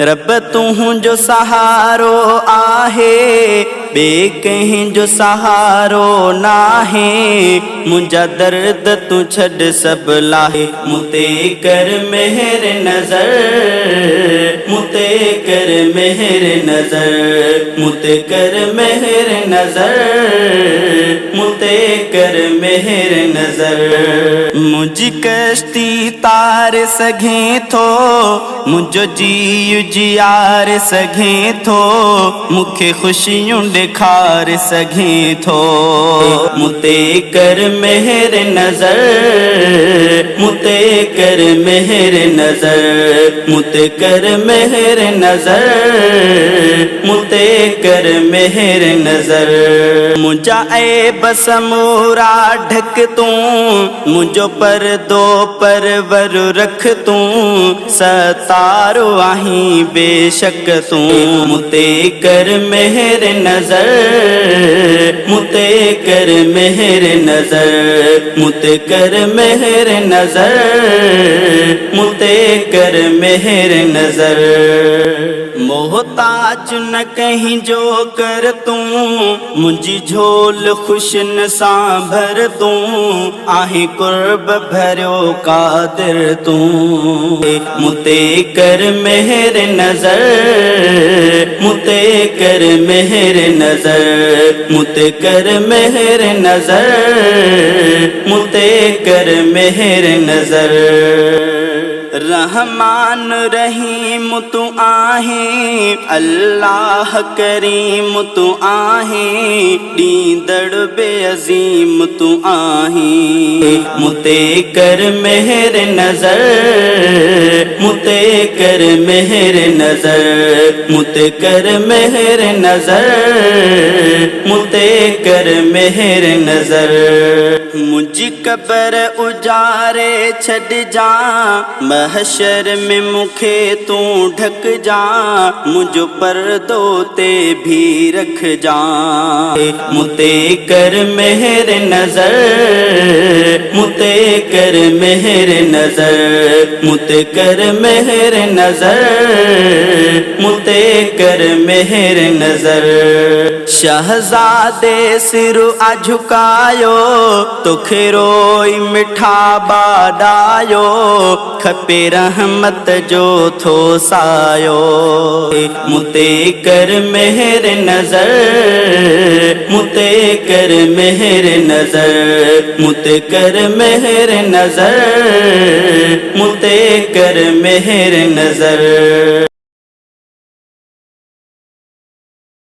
रब तू जो सहारो आहे बे कहीं जो सहारो नाहे। मुझा दर्द तू छड़ सब लाहे। मुते कर मेहर नजर, मुते कर मेहर नजर, मुते कर मेहर नजर, मुते कर मेहर नजर। मुझी कश्ती तार सघे थो, मुझो जी जियार सघे थो, मुखे खुशियों दिखार सघे थो। मुते कर मेहर नजर, मुते कर मेहर नजर, मुते कर मेहर नजर, मुते कर मेहर नजर। मुझा ऐब समूरा ढक तू, मुझो पर्दो परवर रख तू, सतारो आही बेशक तू। मुते कर मेहर नजर, मुते कर मेहर नजर, मुते कर मेहर नजर, मुते कर मेहर नजर। मोहताज न कहीं जो कर तू, मुझी झोल खुशन सां भर तू, आहे कुर्ब भरियो कादिर तू। मुते कर मेहर नजर, मुते कर मेहर नजर, मुते कर मेहर नजर, मुते कर मेहर नजर। रहमान रहीम तू आहे, अल्लाह करीम तू आहे, दीदड़ बेअज़ीम तू आहे। मुते कर मेहर नजर, मुते कर मेहर नजर, मुते कर मेहर नजर, मुते कर मेहर नजर। मुझी कबर उजारे छड़ जा, महशर में मुखे तू ढक जा, मुझो पर्दो ते भी रख जा। मुते कर मेहर नजर, मुते कर मेहर नजर, मुते कर मेहर नजर, मुते कर मेहर नजर। शहजादे सिर आ झुकायो, तोखे रोई मिठा बाडायो, खपे रहमत जो थो सायो। मुते कर मेहर नजर, मुते कर मेहर नजर, मुते कर मेहर नजर, मुते कर मेहर नजर।